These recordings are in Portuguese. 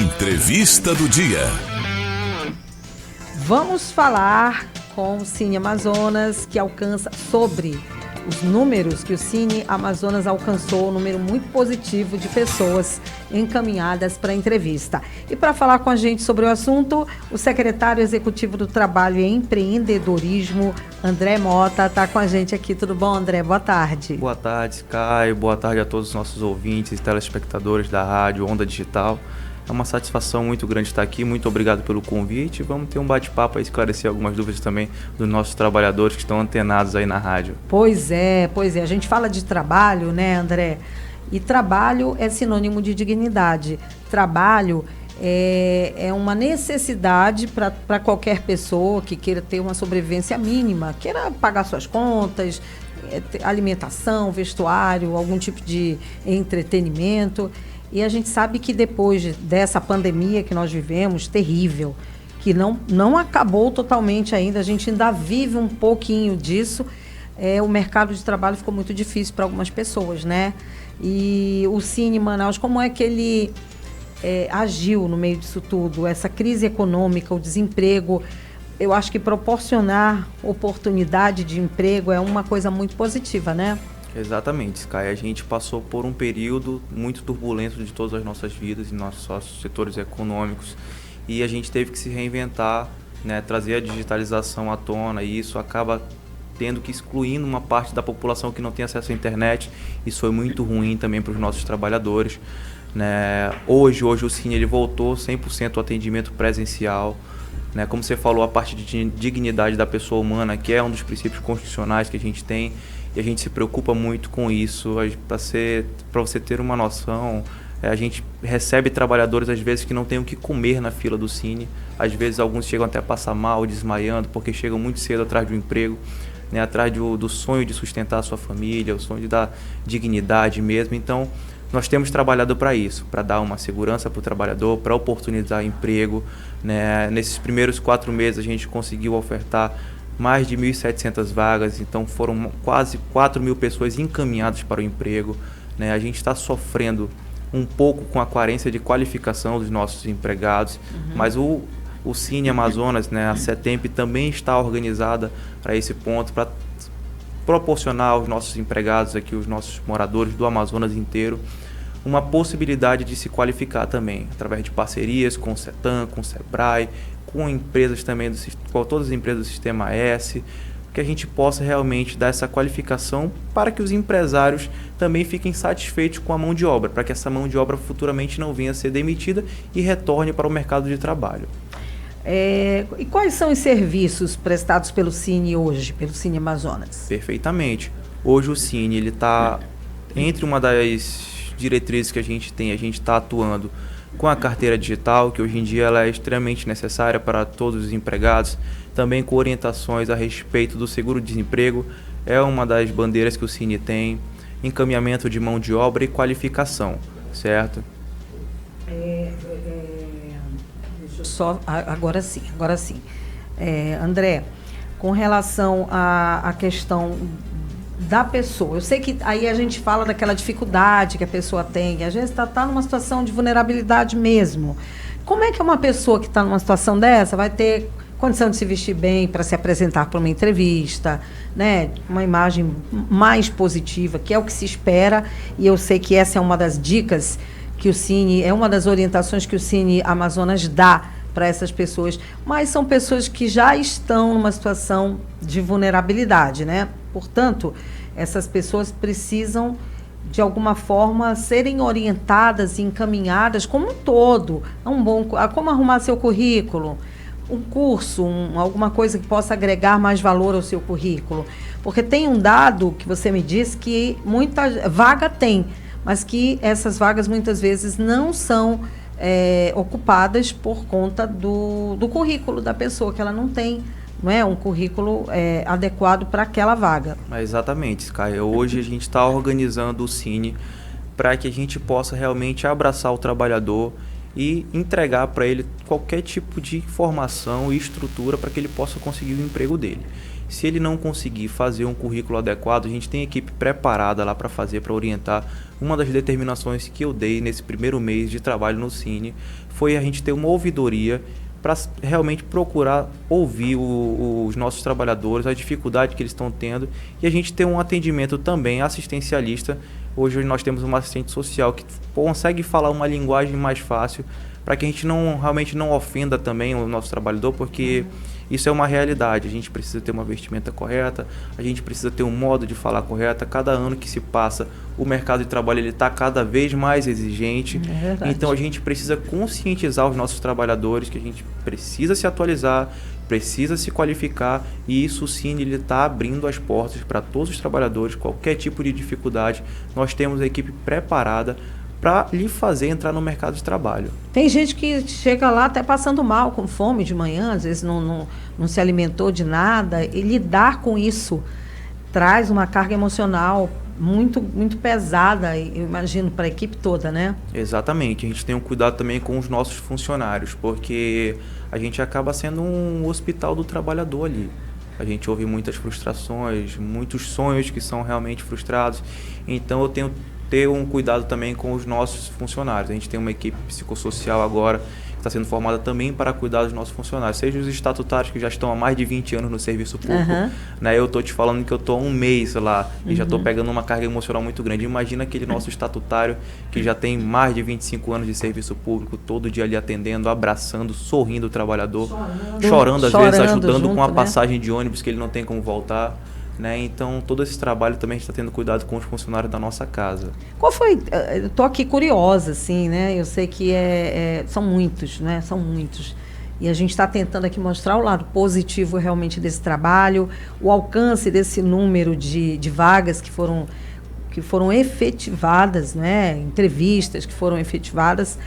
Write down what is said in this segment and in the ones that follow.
Entrevista do dia. Vamos falar com o Cine Amazonas, que alcança sobre os números que o Cine Amazonas alcançou, um número muito positivo de pessoas encaminhadas para a entrevista. E para falar com a gente sobre o assunto, o secretário executivo do Trabalho e Empreendedorismo, André Mota, está com a gente aqui. Tudo bom, André? Boa tarde. Boa tarde, Caio. Boa tarde a todos os nossos ouvintes e telespectadores da rádio Onda Digital. É uma satisfação muito grande estar aqui. Muito obrigado pelo convite. Vamos ter um bate-papo e esclarecer algumas dúvidas também dos nossos trabalhadores que estão antenados aí na rádio. Pois é. A gente fala de trabalho, né, André? E trabalho é sinônimo de dignidade. Trabalho é uma necessidade para qualquer pessoa que queira ter uma sobrevivência mínima, queira pagar suas contas, alimentação, vestuário, algum tipo de entretenimento. E a gente sabe que depois dessa pandemia que nós vivemos, terrível, que não acabou totalmente ainda, a gente ainda vive um pouquinho disso, o mercado de trabalho ficou muito difícil para algumas pessoas, né? E o Cine Manaus, como é que ele agiu no meio disso tudo? Essa crise econômica, o desemprego, eu acho que proporcionar oportunidade de emprego é uma coisa muito positiva, né? Exatamente, Sky. A gente passou por um período muito turbulento de todas as nossas vidas e nossos setores econômicos, e a gente teve que se reinventar, né, trazer a digitalização à tona, e isso acaba tendo que excluindo uma parte da população que não tem acesso à internet. Isso foi muito ruim também para os nossos trabalhadores, né? Hoje o Cine ele voltou 100% ao atendimento presencial, né? Como você falou, a parte de dignidade da pessoa humana, que é um dos princípios constitucionais que a gente tem, e a gente se preocupa muito com isso. Para você ter uma noção, a gente recebe trabalhadores às vezes que não têm o que comer na fila do Cine. Às vezes alguns chegam até a passar mal, desmaiando, porque chegam muito cedo atrás do emprego, né, atrás do sonho de sustentar a sua família, o sonho de dar dignidade mesmo. Então, nós temos trabalhado para isso, para dar uma segurança para o trabalhador, para oportunizar emprego, né? Nesses primeiros 4 meses a gente conseguiu ofertar mais de 1.700 vagas, então foram quase 4.000 pessoas encaminhadas para o emprego, né? A gente está sofrendo um pouco com a carência de qualificação dos nossos empregados, mas o Cine Amazonas, né, a CETEMP também está organizada para esse ponto, para proporcionar aos nossos empregados aqui, os nossos moradores do Amazonas inteiro, uma possibilidade de se qualificar também, através de parcerias com o CETAM, com o SEBRAE, com empresas também, com todas as empresas do Sistema S, que a gente possa realmente dar essa qualificação para que os empresários também fiquem satisfeitos com a mão de obra, para que essa mão de obra futuramente não venha a ser demitida e retorne para o mercado de trabalho. E quais são os serviços prestados pelo Cine hoje, pelo Cine Amazonas? Perfeitamente. Hoje o Cine ele está entre uma das diretrizes que a gente está atuando com a carteira digital, que hoje em dia ela é extremamente necessária para todos os empregados, também com orientações a respeito do seguro-desemprego, é uma das bandeiras que o Cine tem, encaminhamento de mão de obra e qualificação, certo? Agora sim. André, com relação à questão da pessoa, eu sei que aí a gente fala daquela dificuldade que a pessoa tem, que às vezes está numa situação de vulnerabilidade mesmo. Como é que uma pessoa que está numa situação dessa vai ter condição de se vestir bem para se apresentar para uma entrevista, né? Uma imagem mais positiva, que é o que se espera, e eu sei que essa é uma das dicas que o Cine, é uma das orientações que o Cine Amazonas dá para essas pessoas, mas são pessoas que já estão numa situação de vulnerabilidade, né? Portanto, essas pessoas precisam, de alguma forma, serem orientadas e encaminhadas como um todo, a como arrumar seu currículo, um curso, alguma coisa que possa agregar mais valor ao seu currículo. Porque tem um dado que você me disse que muita vaga tem, mas que essas vagas muitas vezes não são ocupadas por conta do currículo da pessoa, que ela não tem, não é, um currículo adequado para aquela vaga. Exatamente, Sky. Hoje a gente está organizando o Cine para que a gente possa realmente abraçar o trabalhador e entregar para ele qualquer tipo de informação e estrutura para que ele possa conseguir o emprego dele. Se ele não conseguir fazer um currículo adequado, a gente tem equipe preparada lá para fazer, para orientar. Uma das determinações que eu dei nesse primeiro mês de trabalho no Cine foi a gente ter uma ouvidoria para realmente procurar ouvir os nossos trabalhadores, a dificuldade que eles estão tendo, e a gente ter um atendimento também assistencialista. Hoje nós temos uma assistente social que consegue falar uma linguagem mais fácil para que a gente realmente não ofenda também o nosso trabalhador, porque isso é uma realidade. A gente precisa ter uma vestimenta correta, a gente precisa ter um modo de falar correto. Cada ano que se passa, o mercado de trabalho está cada vez mais exigente. Então a gente precisa conscientizar os nossos trabalhadores que a gente precisa se atualizar, precisa se qualificar, e isso sim, ele está abrindo as portas para todos os trabalhadores. Qualquer tipo de dificuldade, nós temos a equipe preparada para lhe fazer entrar no mercado de trabalho. Tem gente que chega lá até passando mal, com fome de manhã, às vezes não se alimentou de nada, e lidar com isso traz uma carga emocional muito, muito pesada, eu imagino, para a equipe toda, né? Exatamente. A gente tem um cuidado também com os nossos funcionários, porque a gente acaba sendo um hospital do trabalhador ali. A gente ouve muitas frustrações, muitos sonhos que são realmente frustrados. Então eu tenho ter um cuidado também com os nossos funcionários. A gente tem uma equipe psicossocial agora que está sendo formada também para cuidar dos nossos funcionários, seja os estatutários que já estão há mais de 20 anos no serviço público. Né? Eu estou te falando que eu estou há um mês lá e já estou pegando uma carga emocional muito grande. Imagina aquele nosso estatutário que já tem mais de 25 anos de serviço público, todo dia ali atendendo, abraçando, sorrindo o trabalhador, chorando às vezes, ajudando junto, com a passagem de ônibus que ele não tem como voltar. Né? Então, todo esse trabalho também está tendo cuidado com os funcionários da nossa casa. Qual foi? Eu estou aqui curiosa, assim, né? Eu sei que são muitos, né? São muitos. E a gente está tentando aqui mostrar o lado positivo realmente desse trabalho, o alcance desse número de vagas que foram efetivadas, né? Entrevistas que foram efetivadas.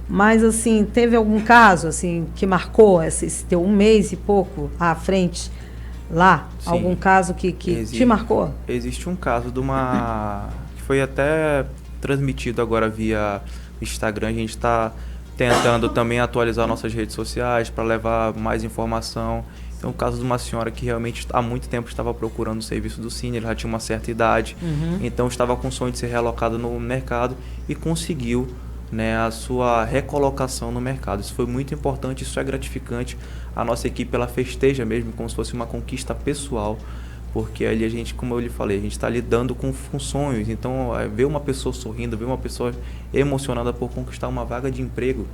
Mas, assim, teve algum caso, assim, que marcou esse teu um mês e pouco à frente lá? Sim. Algum caso que te marcou? Existe um caso de que foi até transmitido agora via Instagram. A gente está tentando também atualizar nossas redes sociais para levar mais informação. Então, o caso de uma senhora que realmente há muito tempo estava procurando o serviço do Cine, ela já tinha uma certa idade, então estava com o sonho de ser realocada no mercado e conseguiu, né, a sua recolocação no mercado. Isso foi muito importante, isso é gratificante. A nossa equipe, ela festeja mesmo como se fosse uma conquista pessoal, porque ali a gente, como eu lhe falei, a gente está lidando com sonhos. Então, ver uma pessoa sorrindo, ver uma pessoa emocionada por conquistar uma vaga de emprego,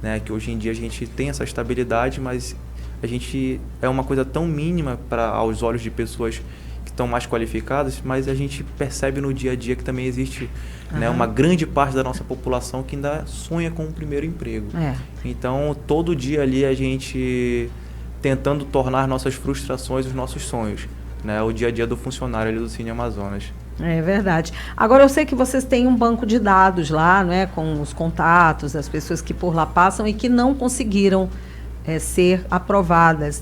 né, que hoje em dia a gente tem essa estabilidade, mas a gente é uma coisa tão mínima aos olhos de pessoas que estão mais qualificadas, mas a gente percebe no dia a dia que também existe, né, uma grande parte da nossa população que ainda sonha com o primeiro emprego. Então, todo dia ali a gente tentando tornar nossas frustrações os nossos sonhos, né, o dia a dia do funcionário ali do Cine Amazonas. É verdade. Agora, eu sei que vocês têm um banco de dados lá, né, com os contatos das pessoas que por lá passam e que não conseguiram ser aprovadas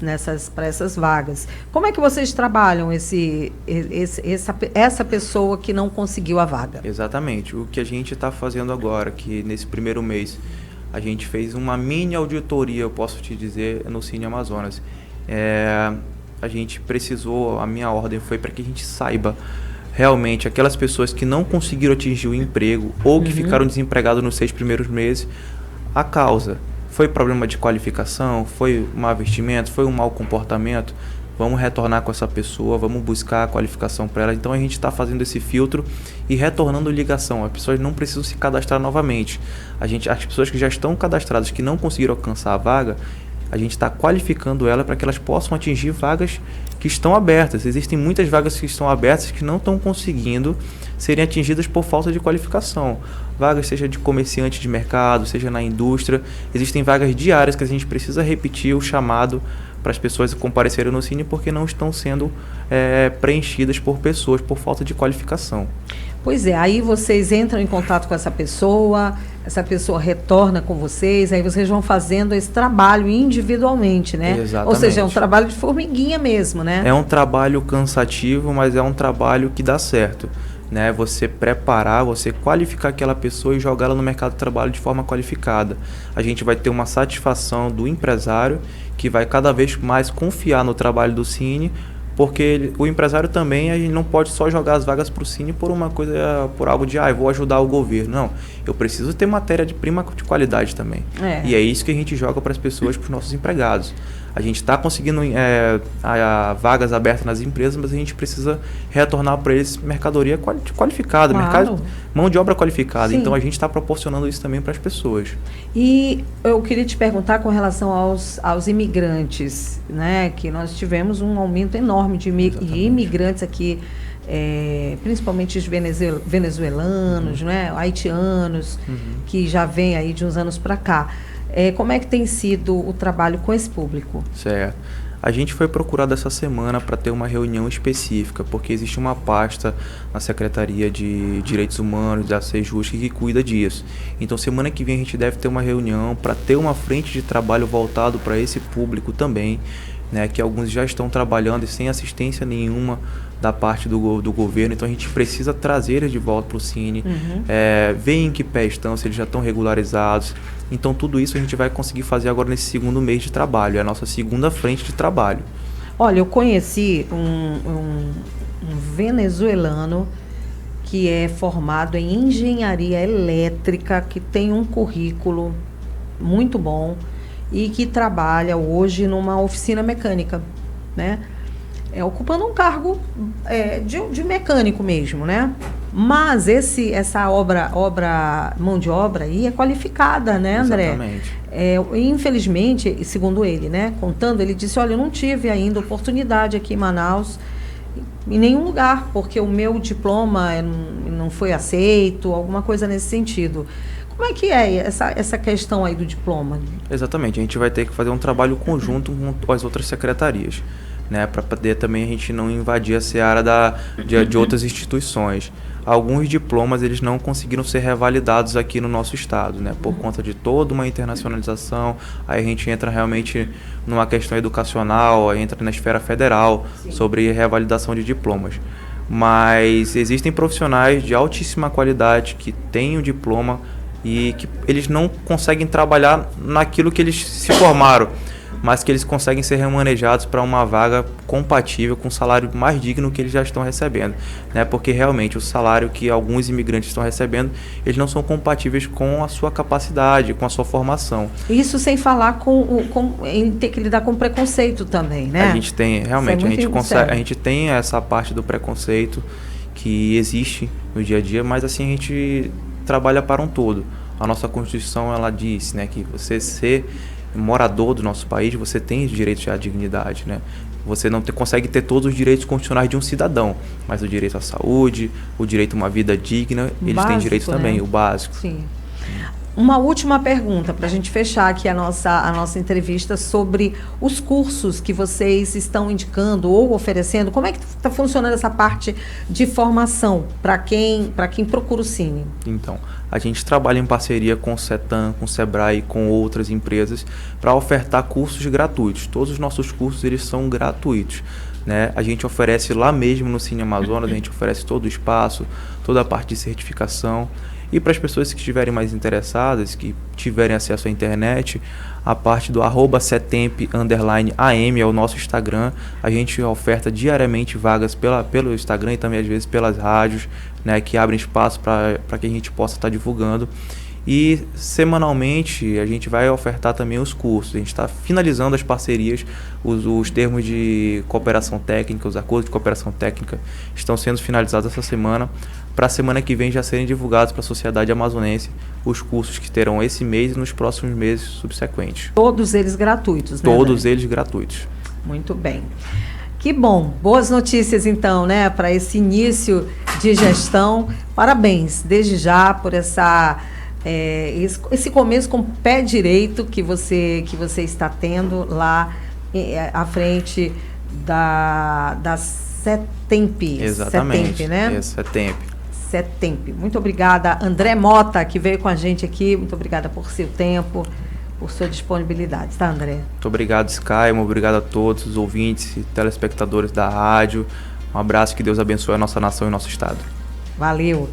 para essas vagas. Como é que vocês trabalham essa pessoa que não conseguiu a vaga? Exatamente. O que a gente está fazendo agora, que nesse primeiro mês a gente fez uma mini auditoria, eu posso te dizer, no Cine Amazonas. A gente precisou, a minha ordem foi para que a gente saiba realmente aquelas pessoas que não conseguiram atingir o emprego ou que ficaram desempregados nos 6 primeiros meses, a causa. Foi problema de qualificação? Foi mau vestimento? Foi um mau comportamento? Vamos retornar com essa pessoa, vamos buscar a qualificação para ela. Então a gente está fazendo esse filtro e retornando ligação. As pessoas não precisam se cadastrar novamente. As pessoas que já estão cadastradas, que não conseguiram alcançar a vaga, a gente está qualificando ela para que elas possam atingir vagas que estão abertas. Existem muitas vagas que estão abertas que não estão conseguindo serem atingidas por falta de qualificação. Vagas seja de comerciante de mercado, seja na indústria. Existem vagas diárias que a gente precisa repetir o chamado para as pessoas comparecerem no Cine porque não estão sendo preenchidas por pessoas por falta de qualificação. Pois é, aí vocês entram em contato com essa pessoa retorna com vocês, aí vocês vão fazendo esse trabalho individualmente, né? Exatamente. Ou seja, é um trabalho de formiguinha mesmo, né? É um trabalho cansativo, mas é um trabalho que dá certo, né? Você preparar, você qualificar aquela pessoa e jogá-la no mercado de trabalho de forma qualificada. A gente vai ter uma satisfação do empresário que vai cada vez mais confiar no trabalho do Cine, Porque o empresário também, a gente não pode só jogar as vagas para o Cine por algo de, eu vou ajudar o governo. Não, eu preciso ter matéria-prima de qualidade também. E é isso que a gente joga para as pessoas, para os nossos empregados. A gente está conseguindo vagas abertas nas empresas, mas a gente precisa retornar para eles mercadoria qualificada, Claro. Mão de obra qualificada. Sim. Então a gente está proporcionando isso também para as pessoas. E eu queria te perguntar com relação aos imigrantes, né? Que nós tivemos um aumento enorme de imigrantes aqui, principalmente os venezuelanos, né? Haitianos, que já vêm aí de uns anos para cá. Como é que tem sido o trabalho com esse público? Certo. A gente foi procurado essa semana para ter uma reunião específica, porque existe uma pasta na Secretaria de Direitos Humanos, da Sejusc, que cuida disso. Então, semana que vem a gente deve ter uma reunião para ter uma frente de trabalho voltado para esse público também, né, que alguns já estão trabalhando e sem assistência nenhuma da parte do governo. Então a gente precisa trazer eles de volta para o Cine, ver em que pé estão, se eles já estão regularizados. Então tudo isso a gente vai conseguir fazer agora nesse segundo mês de trabalho, é a nossa segunda frente de trabalho. Olha, eu conheci um venezuelano que é formado em engenharia elétrica, que tem um currículo muito bom e que trabalha hoje numa oficina mecânica, né? Ocupando um cargo de mecânico mesmo, né? Mas essa mão de obra aí é qualificada, né, André? Exatamente. Infelizmente, segundo ele, né, contando, ele disse, olha, eu não tive ainda oportunidade aqui em Manaus, em nenhum lugar, porque o meu diploma não foi aceito, alguma coisa nesse sentido. Como é que é essa questão aí do diploma? Exatamente, a gente vai ter que fazer um trabalho conjunto com as outras secretarias, né, para poder também a gente não invadir a seara de outras instituições. Alguns diplomas eles não conseguiram ser revalidados aqui no nosso estado, né, por conta de toda uma internacionalização. Aí a gente entra realmente numa questão educacional, entra na esfera federal. Sim. Sobre revalidação de diplomas. Mas existem profissionais de altíssima qualidade que têm o diploma e que eles não conseguem trabalhar naquilo que eles se formaram, mas que eles conseguem ser remanejados para uma vaga compatível com um salário mais digno que eles já estão recebendo, né? Porque realmente o salário que alguns imigrantes estão recebendo, eles não são compatíveis com a sua capacidade, com a sua formação. Isso sem falar em ter que lidar com preconceito também, né? A gente tem, realmente, a gente tem essa parte do preconceito que existe no dia a dia, mas assim a gente trabalha para um todo. A nossa Constituição, ela diz, né, que você ser morador do nosso país, você tem direito à dignidade, né? Você não consegue ter todos os direitos constitucionais de um cidadão, mas o direito à saúde, o direito a uma vida digna, eles têm direito também, o básico. Sim. Uma última pergunta para a gente fechar aqui a nossa entrevista sobre os cursos que vocês estão indicando ou oferecendo. Como é que está funcionando essa parte de formação para quem procura o Cine? Então, a gente trabalha em parceria com o CETAM, com o SEBRAE e com outras empresas para ofertar cursos gratuitos. Todos os nossos cursos eles são gratuitos, né? A gente oferece lá mesmo no Cine Amazonas, a gente oferece todo o espaço, toda a parte de certificação. E para as pessoas que estiverem mais interessadas, que tiverem acesso à internet, a parte do @setemp_am é o nosso Instagram. A gente oferta diariamente vagas pelo Instagram e também às vezes pelas rádios, né, que abrem espaço para que a gente possa estar divulgando. E semanalmente a gente vai ofertar também os cursos. A gente está finalizando as parcerias, os termos de cooperação técnica, os acordos de cooperação técnica estão sendo finalizados essa semana, para a semana que vem já serem divulgados para a sociedade amazonense os cursos que terão esse mês e nos próximos meses subsequentes. Todos eles gratuitos, né? Todos eles gratuitos. Muito bem. Que bom, boas notícias então, né, para esse início de gestão. Parabéns, desde já, por esse começo com o pé direito que você está tendo lá à frente da CETEMP. Exatamente. CETEMP, né? CETEMP. Muito obrigada, André Mota, que veio com a gente aqui. Muito obrigada por seu tempo, por sua disponibilidade, tá, André? Muito obrigado, Sky. Obrigado a todos os ouvintes e telespectadores da rádio. Um abraço, que Deus abençoe a nossa nação e o nosso estado. Valeu.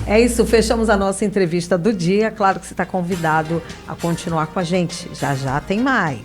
É isso, fechamos a nossa entrevista do dia. Claro que você está convidado a continuar com a gente. Já já tem mais.